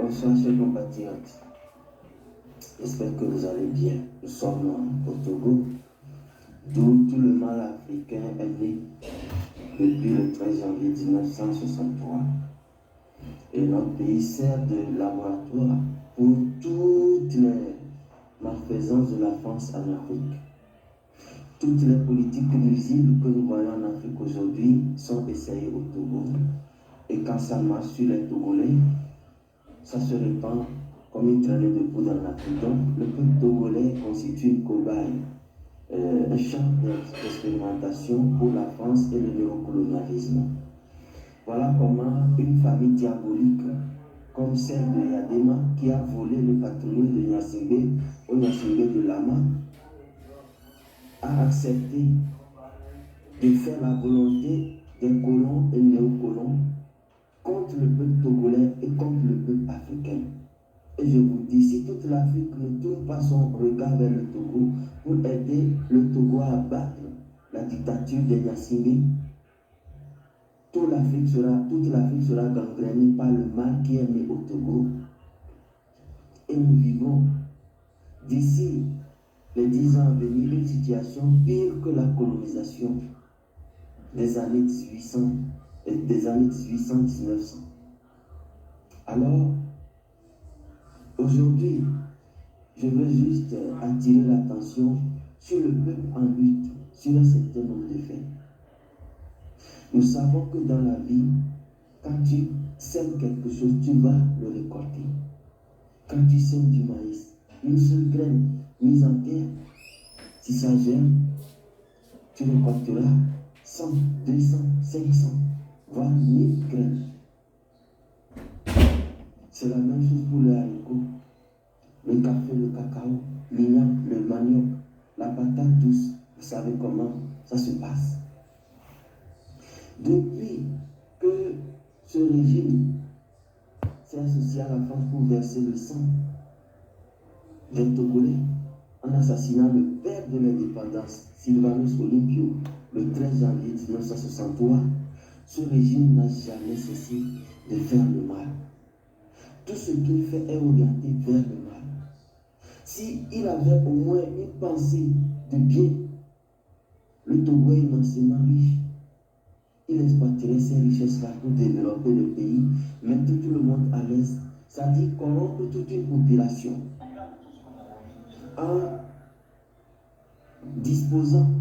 Bonsoir, chers compatriotes. J'espère que vous allez bien. Nous sommes au Togo, d'où tout le mal africain est né depuis le 13 janvier 1963. Et notre pays sert de laboratoire pour toutes les malfaisances de la France en Afrique. Toutes les politiques nuisibles que nous voyons en Afrique aujourd'hui sont essayées au Togo. Et quand ça marche sur les Togolais, ça se répand comme une traînée de poudre en Afrique. Donc, le peuple togolais constitue une cobaye, un champ d'expérimentation pour la France et le néocolonialisme. Voilà comment une famille diabolique, comme celle de Yadema, qui a volé le patrimoine de Gnassingbé au Gnassingbé de Lama, a accepté de faire la volonté des colons et néocolons contre le peuple togolais et contre le peuple africain. Et je vous dis, si toute l'Afrique ne tourne pas son regard vers le Togo pour aider le Togo à battre la dictature des Gnassingbé, toute l'Afrique sera gangrénée par le mal qui est né au Togo. Et nous vivons d'ici les 10 ans à venir une situation pire que la colonisation des années 1800-1900. Alors, aujourd'hui, je veux juste attirer l'attention sur le peuple en lutte, sur un certain nombre de faits. Nous savons que dans la vie, quand tu sèmes quelque chose, tu vas le récolter. Quand tu sèmes du maïs, une seule graine mise en terre, si ça germe, tu récolteras 100, 200, 500, voire 1000 graines. C'est la même chose pour le haricot, le café, le cacao, l'igname, le manioc, la patate douce. Vous savez comment ça se passe. Depuis que ce régime s'est associé à la France pour verser le sang des Togolais en assassinant le père de l'indépendance, Sylvanus Olympio, le 13 janvier 1963, ce régime n'a jamais cessé de faire le mal. Tout ce qu'il fait est orienté vers le mal. S'il avait au moins une pensée de bien, le Togo est immensément riche. Il exploiterait ces richesses-là pour développer le pays, mettre tout le monde à l'aise, c'est-à-dire corrompre toute une population en disposant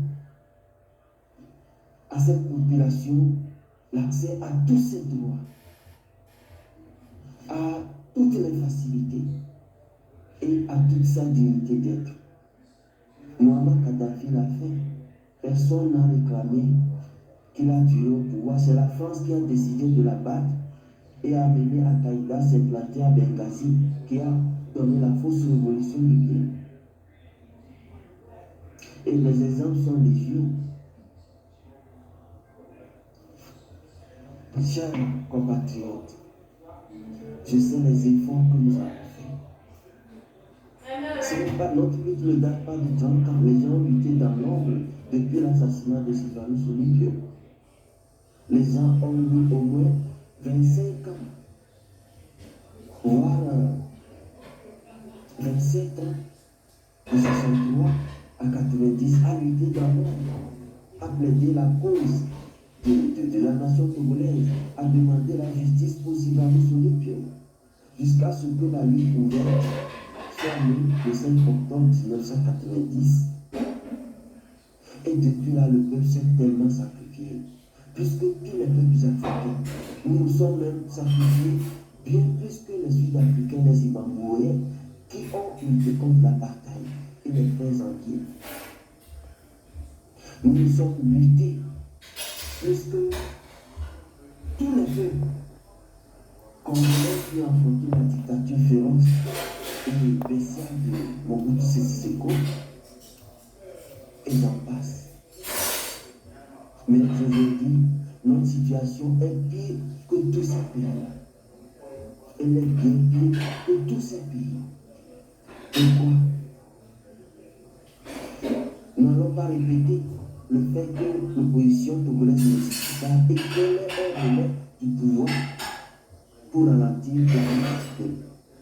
à cette population l'accès à tous ses droits, à toutes les facilités et à toute sa dignité d'être. Muammar Kadhafi l'a fait. Personne n'a réclamé qu'il a duré au pouvoir. C'est la France qui a décidé de la battre et a amené Al-Qaïda à s'implanter à Benghazi, qui a donné la fausse révolution libyenne. Et les exemples sont légion. Chers compatriotes, je sais les efforts que nous avons faits. Notre lutte ne date pas de 30 ans. Les gens ont lutté dans l'ombre depuis l'assassinat de Sylvanus Olympio. Les gens ont eu au moins 25 ans, voire 27 ans, de 63 à 90, à lutter dans l'ombre, à plaider la cause de la nation togolaise, à demander la justice pour Sylvanus Olympio, jusqu'à ce que la lutte ouverte soit née le 5 octobre 1990. Et depuis là, le peuple s'est tellement sacrifié. Puisque tous les peuples africains, nous nous sommes même sacrifiés bien plus que les Sud-Africains, les Zimbabwéens, qui ont lutté contre l'apartheid et les frères anglais. Nous nous sommes luttés plus que tous les peuples congolais qui ont affronté la dictature féroce et bestiale de Mobutu Sese Seko, et j'en passe. Mais aujourd'hui, notre situation est pire que tous ces pays-là. Elle est bien pire que tous ces pays. Pourquoi? Nous n'allons pas répéter le fait que l'opposition togolaise n'existe pas et qu'elle est hors du pouvoir pour ralentir le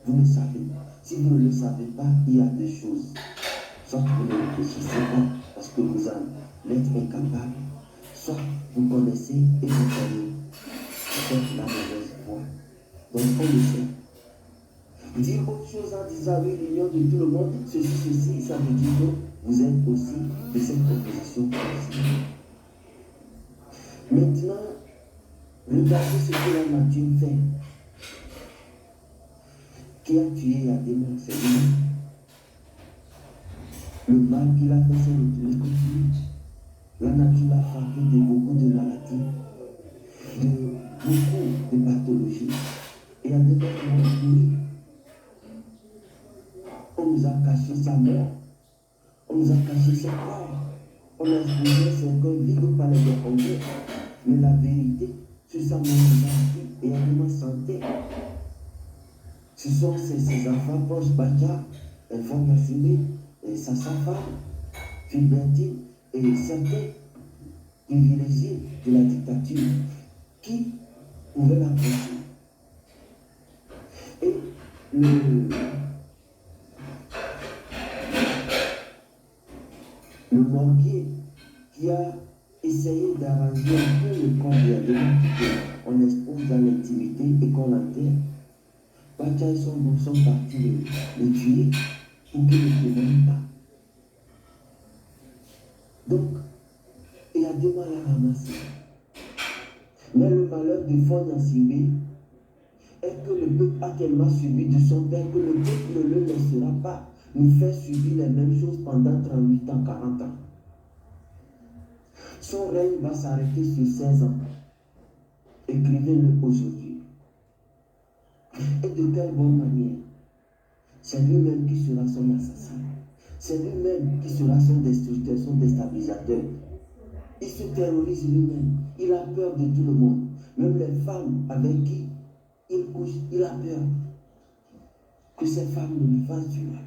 Vous ne savez pas. Si vous ne le savez pas, il y a deux choses. Soit vous ne réfléchissez pas parce que vous en êtes incapable, soit vous connaissez et vous croyez. C'est la mauvaise voie. Donc on le sait. Dire autre chose en disant oui, l'union de tout le monde, ceci, ça veut dire que vous êtes aussi de cette proposition. Maintenant, regardez ce que la nature fait. Qui a tué Yadéma, c'est lui. Le mal qu'il a fait, c'est retourné contre lui. La nature l'a frappé de beaucoup de maladies, de beaucoup de pathologies. Et Yadéma est mort. On nous a caché sa mort. On nous a caché son corps. On a exposé son corps vide par les défendeurs. Mais la vérité, sur sa mort, nous a dit et Yadéma sentait. Ce sont ses enfants proches, Bacha, Enfant Yassine, et sa femme, Philbertine, et certains privilégiés de la dictature qui pouvaient l'approcher. Et le mortier qui a essayé d'arranger un peu le corps de Yadéma qu'on expose dans l'intimité et qu'on l'enterre. Bacha et son groupe sont partis le tuer pour qu'il ne témoigne pas. Donc, il y a deux mal à ramasser. Mais le malheur de Fon Yassine est que le peuple a tellement subi de son père que le peuple ne le laissera pas nous faire subir les mêmes choses pendant 38 ans, 40 ans. Son règne va s'arrêter sur 16 ans. Écrivez-le aujourd'hui. Et de quelle bonne manière? C'est lui-même qui sera son assassin. C'est lui-même qui sera son destructeur, son déstabilisateur. Il se terrorise lui-même. Il a peur de tout le monde. Même les femmes avec qui il couche, il a peur que ces femmes ne lui fassent du mal.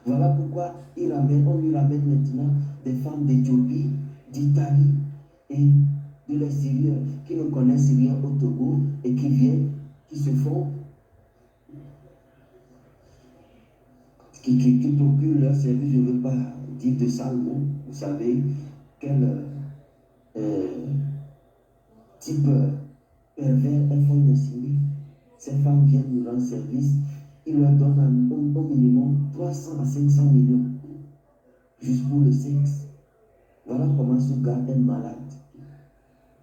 Voilà pourquoi on lui ramène maintenant des femmes d'Éthiopie, d'Italie et de l'extérieur qui ne connaissent rien au Togo et qui viennent, qui se font, qui procurent leur service. Je ne veux pas dire de sales mots. Vous savez quel type pervers est Fon Yassine. Ces femmes viennent nous rendre service. Ils leur donnent au minimum 300 à 500 millions juste pour le sexe. Voilà comment ce gars est malade.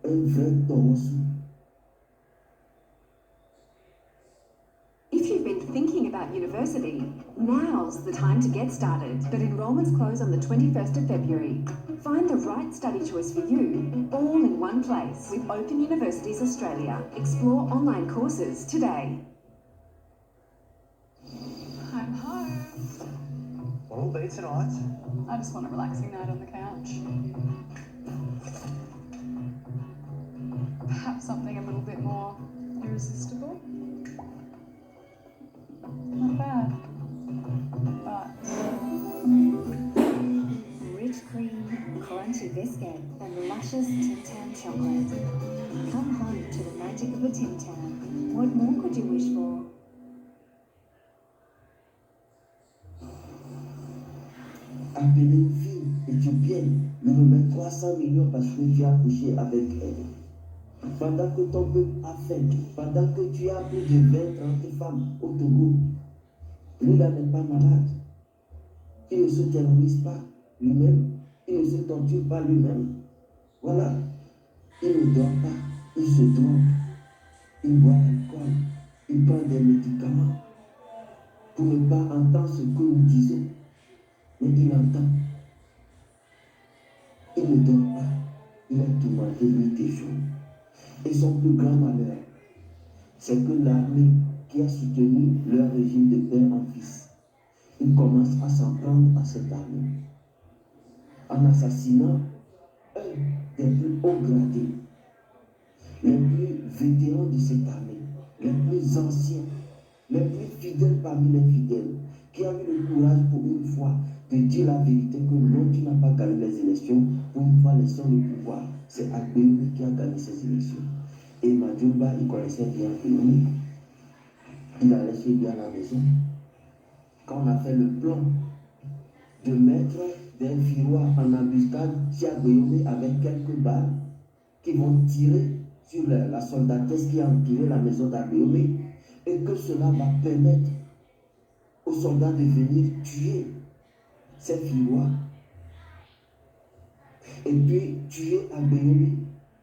Un vrai torosu. If you've been thinking about university, now's the time to get started. But enrolments close on the 21st of February. Find the right study choice for you, all in one place, with Open Universities Australia. Explore online courses today. I'm home. What'll be tonight? I just want a relaxing night on the couch. Perhaps something a little bit more irresistible. Not bad. But Rich cream, crunchy biscuit, and luscious Tim Tam chocolate. Come home to the magic of a Tim Tam. What more could you wish for? Appeler une fille éthiopienne, lui remettre 300 millions parce que tu as couché avec elle. Pendant que ton peuple a faim, pendant que tu as plus de 20-30 femmes au Togo, lui là n'est pas malade. Il ne se terrorise pas lui-même, il ne se torture pas lui-même. Voilà, il ne dort pas, il se trompe, il boit l'alcool, il prend des médicaments pour ne pas entendre ce que nous disons. Mais il entend. Il ne dort pas. Il est tourmenté nuit et jour. Et son plus grand malheur, c'est que l'armée qui a soutenu leur régime de père en fils, il commence à s'en prendre à cette armée. En assassinant un des plus hauts gradés, les plus vétérans de cette armée, les plus anciens, les plus fidèles parmi les fidèles, qui a eu le courage pour une fois de dire la vérité que non, tu n'as pas gagné les élections, pour une fois laissons le pouvoir. C'est Agbéoumi qui a gagné ces élections. Et Madjumba, il connaissait bien Agbéoumi. il allait chez lui à la maison. Quand on a fait le plan de mettre des Virois en embuscade chez Agbeyomé avec quelques balles qui vont tirer sur la soldatesse qui a entouré la maison d'Agbeyomé, et que cela va permettre aux soldats de venir tuer ces Virois et puis tuer Agbeyomé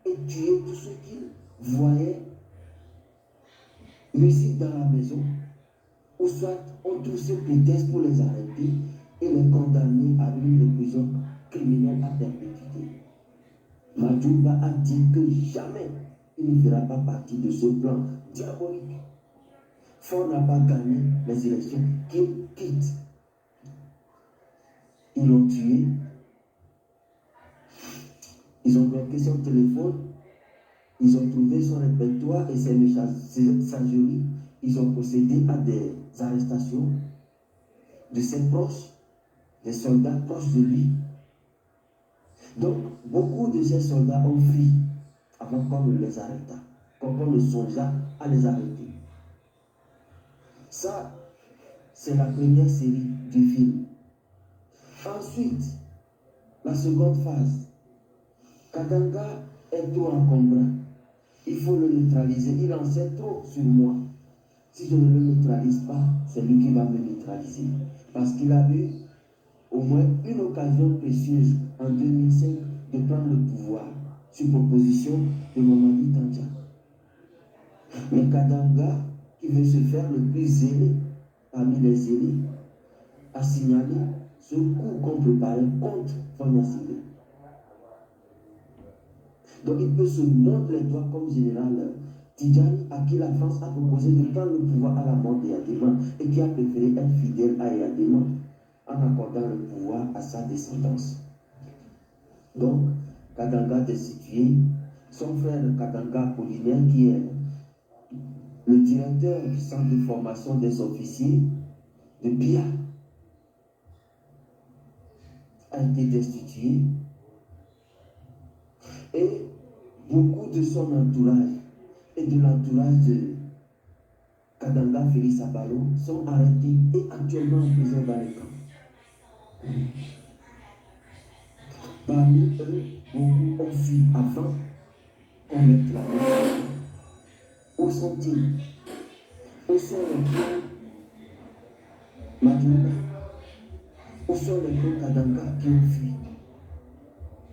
et tuer tous ceux qu'ils voyaient réussir dans la maison, ou soit on trouve ce prétexte pour les arrêter et les condamner à une réclusion criminelle à perpétuité. Madjouba a dit que jamais il ne fera pas partie de ce plan diabolique. Ford n'a pas gagné les élections, qu'il quitte. Ils l'ont tué. Ils ont bloqué son téléphone. Ils ont trouvé son répertoire et ses messageries. Ils ont procédé à des arrestations de ses proches, des soldats proches de lui. Donc, beaucoup de ces soldats ont fui avant qu'on ne les arrêtât, quand on ne songeât à les arrêter. Ça, c'est la première série du film. Ensuite, la seconde phase. Katanga est trop encombrant. Il faut le neutraliser. Il en sait trop sur moi. Si je ne le neutralise pas, c'est lui qui va me neutraliser. Parce qu'il a eu au moins une occasion précieuse en 2005 de prendre le pouvoir sur proposition de Mamadi Tandja. Mais Katanga, qui veut se faire le plus zélé parmi les zélés, a signalé ce coup qu'on préparait contre Fania Sibé. Donc il peut se montrer les doigts comme général Tidjani, à qui la France a proposé de prendre le pouvoir à la mort de Yadema et qui a préféré être fidèle à Yadema en accordant le pouvoir à sa descendance. Donc, Katanga destitué, son frère Katanga Apollinaire, qui est le directeur du centre de formation des officiers de Bia, a été destitué et beaucoup de son entourage et de l'entourage de Katanga Félix Abalo sont arrêtés et actuellement en prison dans les camps. Parmi eux, beaucoup ont fui avant qu'on mette la main. Où sont-ils? Où sont les clés Madjouba? Où sont les clés Katanga qui ont fui?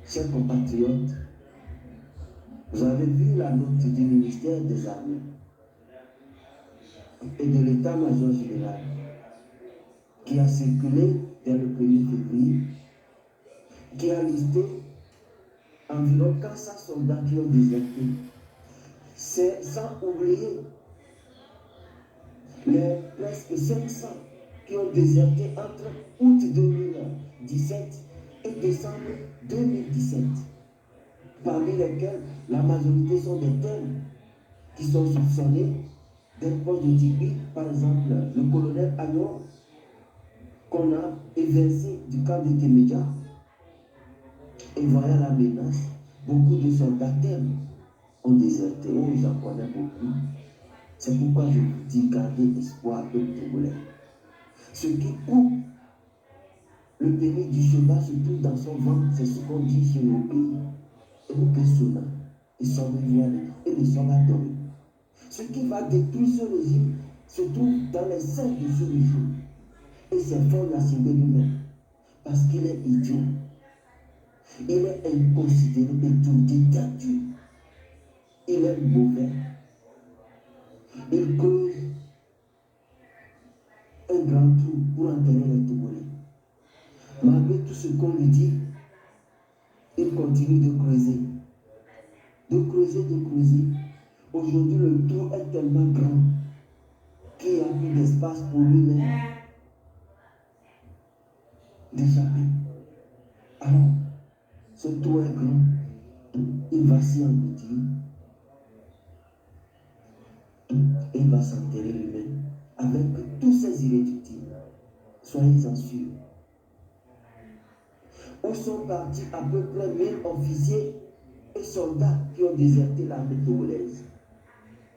Chers compatriotes, vous avez vu la note du ministère des Armées et de l'état-major général qui a circulé dès le 1er février, qui a listé environ 400 soldats qui ont déserté. C'est sans oublier les presque 500 qui ont déserté entre août 2017 et décembre 2017, parmi lesquels la majorité sont des thèmes qui sont soupçonnés d'être proches de Tibi, par exemple le colonel Agnon qu'on a évincé du camp de Temeja. Et voyant la menace, beaucoup de soldats thèmes ont déserté. Oh, j'en connais beaucoup. C'est pourquoi je vous dis gardez espoir, peuple togolais. Ce qui coupe le pénis du cheval se trouve dans son ventre, c'est ce qu'on dit chez nos pays. Et nous personnons, et sommes voilés, et nous sommes adorés. Ce qui va détruire ce régime se trouve dans les seins de ce régime. Et c'est fort Nassingbe lui-même, parce qu'il est idiot. Il est inconsidéré, étourdi, têtu. Il est mauvais. Il creuse un grand trou pour enterrer les Togolais. Malgré tout ce qu'on lui dit, il continue de creuser. De creuser, de creuser. Aujourd'hui, le trou est tellement grand qu'il n'y a plus d'espace pour lui-même d'échapper. Alors, ce trou est grand. Il va s'y engloutir. Et il va s'enterrer lui-même avec tous ses irréductibles. Soyez-en sûrs. Où sont partis à peu près 1000 officiers et soldats qui ont déserté l'armée togolaise?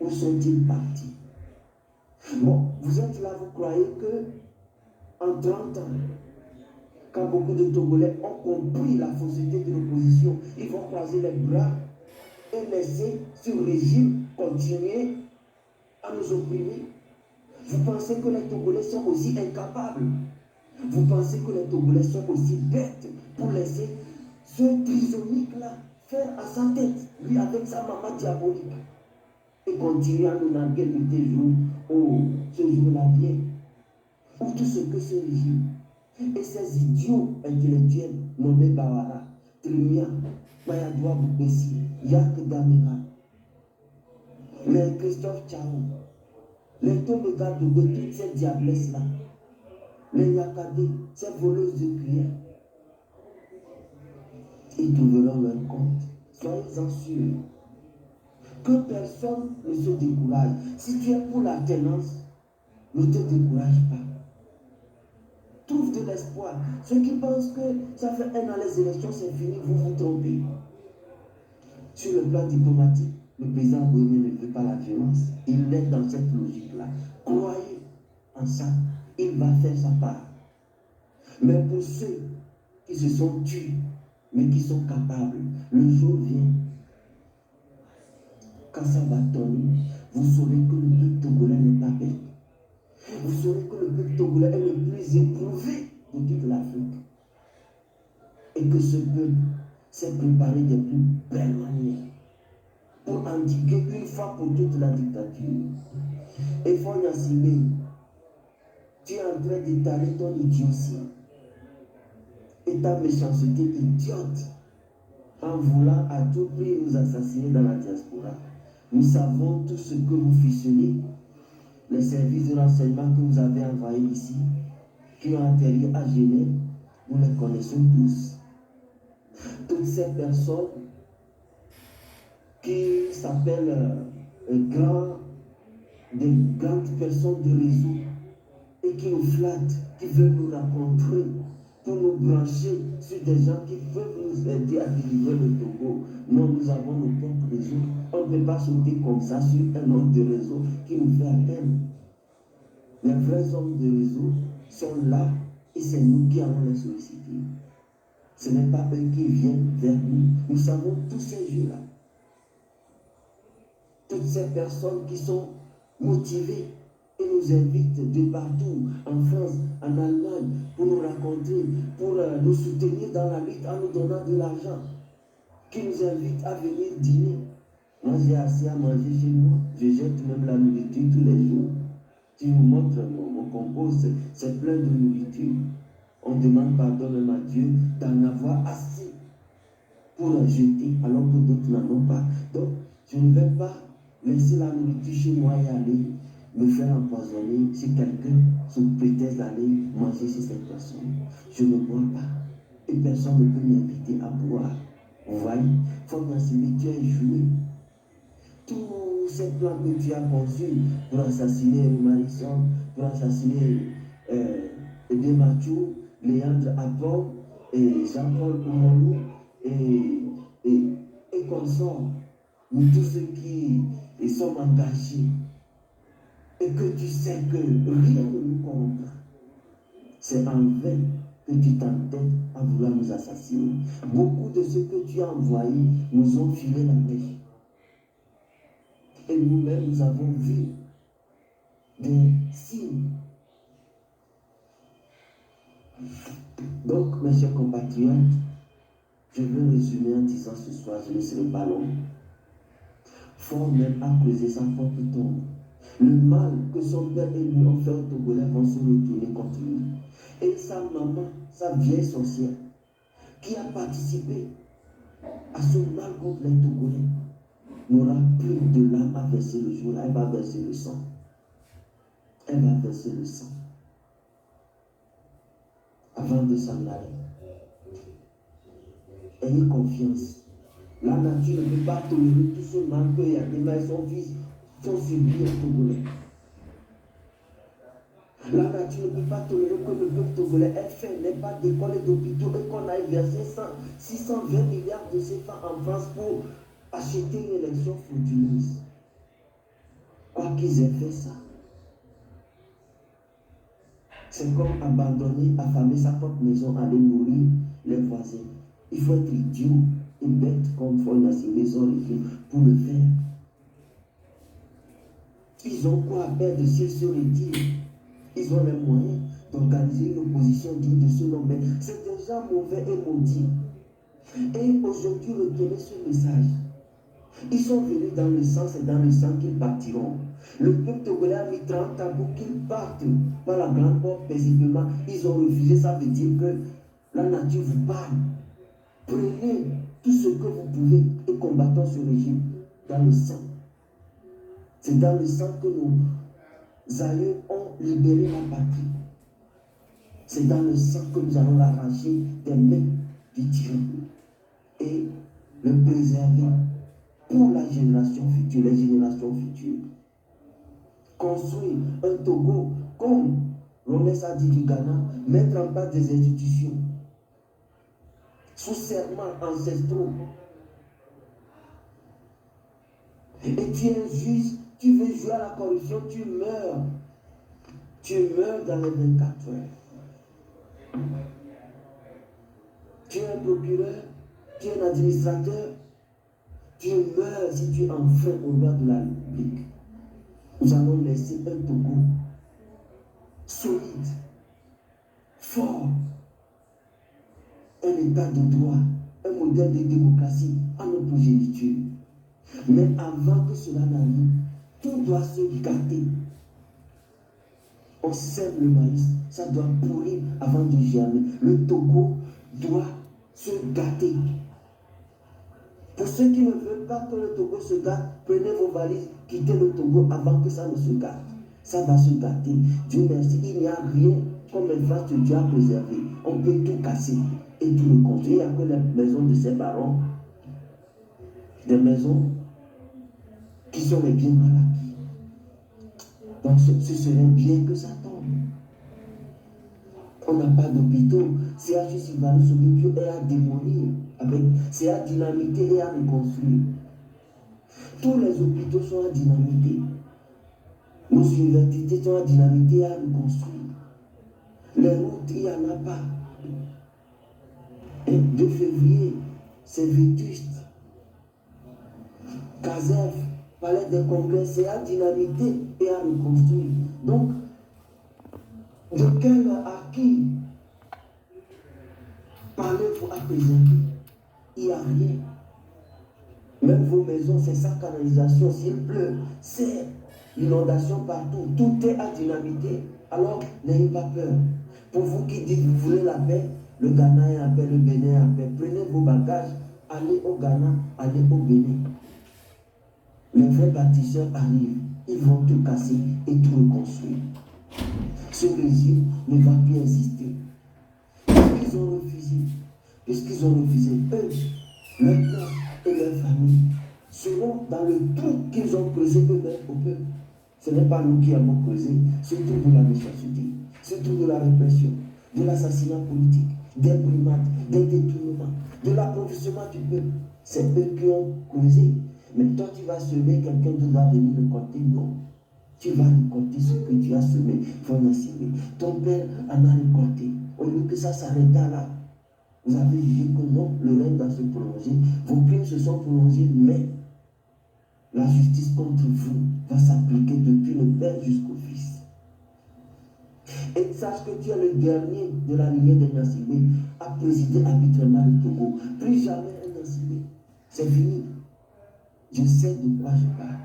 Où sont-ils partis? Bon, vous êtes là, vous croyez que en 30 ans, quand beaucoup de Togolais ont compris la fausseté de l'opposition, ils vont croiser les bras et laisser ce régime continuer à nous opprimer. Vous pensez que les Togolais sont aussi incapables? Vous pensez que les Togolais sont aussi bêtes pour laisser ce trisomique-là faire à sa tête, lui avec sa maman diabolique, et continuer à nous narguer nuit jour? Oh, ce jour-là vient où tout ce que ce régime et ces idiots intellectuels nommés Bawara, Trimia, Mayadoua Boukbessi, Yak Damera, les Christophe Tchao, les Toméga Dogo, toutes ces diablesses-là, les Yakadé, ces voleuses de cuillère, ils trouveront leur compte. Soyez-en sûrs que personne ne se décourage. Si tu es pour l'alternance, ne te décourage pas. Trouve de l'espoir. Ceux qui pensent que ça fait un an les élections, c'est fini, vous vous trompez. Sur le plan diplomatique, le président Bohemien ne veut pas la violence. Il est dans cette logique-là. Croyez en ça. Il va faire sa part. Mais pour ceux qui se sont tués, mais qui sont capables, le jour vient, quand ça va tourner, vous saurez que le peuple togolais n'est pas bête. Vous saurez que le peuple togolais est le plus éprouvé de toute l'Afrique. Et que ce peuple s'est préparé des plus belles manières pour endiguer une fois pour toute la dictature. Et Fonya Simé, tu es en train d'étaler ton idiotie et ta méchanceté idiote en voulant à tout prix nous assassiner dans la diaspora. Nous savons tout ce que vous ficelez, les services de renseignement que vous avez envoyés ici, qui ont atterri à Genève, nous les connaissons tous. Toutes ces personnes qui s'appellent des grandes personnes de réseau et qui nous flattent, qui veulent nous rencontrer pour nous brancher sur des gens qui veulent nous aider à délivrer le Togo. Non, nous avons nos propres réseaux. On ne peut pas sauter comme ça sur un autre de réseau qui nous fait à peine. Les vrais hommes de réseau sont là et c'est nous qui allons les solliciter. Ce n'est pas eux qui viennent vers nous. Nous savons tous ces jours-là. Toutes ces personnes qui sont motivées et nous invitent de partout, en France, en Allemagne, pour nous rencontrer, pour nous soutenir dans la lutte en nous donnant de l'argent, qui nous invitent à venir dîner. Moi, j'ai assez à manger chez moi. Je jette même la nourriture tous les jours. Tu nous montres mon compost, c'est plein de nourriture. On demande pardon même à Dieu d'en avoir assez pour jeter, alors que d'autres n'en ont pas. Donc, je ne vais pas laisser la nourriture chez moi et aller me faire empoisonner si quelqu'un sous prétexte d'aller manger chez cette personne. Je ne bois pas. Et personne ne peut m'inviter à boire. Vous voyez, il faut bien se tu es joué. Tous ces plans que tu as conçus pour assassiner Marisson, pour assassiner Demachou, Léandre Apon et Jean-Paul Oumoulou et consorts, nous tous ceux qui sommes engagés et que tu sais que rien ne nous corrompra, c'est en vain que tu t'entêtes à vouloir nous assassiner. Beaucoup de ceux que tu as envoyés nous ont filé la mèche. Et nous-mêmes, nous avons vu des signes. Donc, mes chers compatriotes, je veux résumer en disant ce soir, je ne serai pas long. Fort même à creuser sa propre tombe. Le mal que son père et lui ont fait au Togolais vont se retourner contre lui. Et sa maman, sa vieille sorcière, qui a participé à ce mal contre les Togolais, n'aura plus de larmes à verser le jour-là. Elle va verser le sang. Elle va verser le sang. Avant de s'en aller. Ayez confiance. La nature ne peut pas tolérer tout ce mal que Yadema et son fils font subir aux Togolais. La nature ne peut pas tolérer que le peuple togolais ait fait, n'ait pas d'école et d'hôpitaux et qu'on aille verser 620 milliards de CFA en France pour acheter une élection frauduleuse. Quoi qu'ils aient fait ça, C'est comme abandonner, affamer sa propre maison, aller nourrir les voisins. Il faut être idiot et bête comme font une maison pour le faire. Ils ont quoi à perdre s'ils se retirent? Ils ont les moyens d'organiser une opposition digne de ce nom, mais c'est déjà mauvais et maudit. Et aujourd'hui, retenez ce message. Ils sont venus dans le sang, c'est dans le sang qu'ils partiront. Le peuple togolais a mis 30 ans pour qu'ils partent par la grande porte paisiblement. Ils ont refusé, ça veut dire que la nature vous parle. Prenez tout ce que vous pouvez et combattons ce régime dans le sang. C'est dans le sang que nos aïeux ont libéré la patrie. C'est dans le sang que nous allons l'arracher des mains du tyran et le préserver pour la génération future, les générations futures. Construire un Togo comme Ronès a dit du Ghana, mettre en place des institutions sous serment ancestraux. Et tu es un juge, tu veux jouer à la corruption, tu meurs. Tu meurs dans les 24 heures. Tu es un procureur, tu es un administrateur, tu meurs si tu enfreins au nom de la République. Nous allons laisser un Togo solide, fort, un état de droit, un modèle de démocratie à nos progénitures. Mais avant que cela n'arrive, tout doit se gâter. On sème le maïs, ça doit pourrir avant de germer. Le Togo doit se gâter. Pour ceux qui ne veulent pas que le Togo se gâte, prenez vos valises, quittez le Togo avant que ça ne se gâte. Ça va se gâter. Dieu merci, il n'y a rien comme infrastructure à préserver. On peut tout casser et tout le construire. Il n'y a que les maisons de ses parents, des maisons qui sont les biens mal acquis. Donc ce serait bien que ça tombe. On n'a pas d'hôpitaux. CHU Sylvanus Olympio est à démolir. C'est à dynamiter et à reconstruire. Tous les hôpitaux sont à dynamiter. Nos universités sont à dynamiter et à reconstruire. Les routes, il n'y en a pas. Et 2 février, c'est vétuste. Casef, palais des congrès, c'est à dynamiter et à reconstruire. Donc, de quel acquis parlez-vous à préserver? Il n'y a rien. Même vos maisons, c'est sans canalisation. S'il pleut, c'est l'inondation partout. Tout est à dynamiter. Alors, n'ayez pas peur. Pour vous qui dites que vous voulez la paix, le Ghana est en paix, le Bénin est en paix. Prenez vos bagages, allez au Ghana, allez au Bénin. Les vrais bâtisseurs arrivent. Ils vont tout casser et tout reconstruire. Ce régime ne va plus exister. Puisqu'ils ont refusé, eux, leur clan et leur famille seront dans le trou qu'ils ont creusé eux-mêmes au peuple. Ce n'est pas nous qui avons creusé, c'est tout de la méchanceté, c'est tout de la répression, de l'assassinat politique, des brimades, des détournements, de l'appauvrissement du peuple. C'est eux qui ont creusé. Mais toi, tu vas semer, quelqu'un d'autre va venir le compter. Non. Tu vas récolter ce que tu as semé, ton père en a récolté. Au lieu que ça s'arrête là, vous avez jugé que non, le règne doit se prolonger. Vos crimes se sont prolongés, mais la justice contre vous va s'appliquer depuis le père jusqu'au fils. Et sache que tu es le dernier de la lignée des Nassibé à présider arbitrairement le Togo. Plus jamais un Nassibé. C'est fini. Je sais de quoi je parle.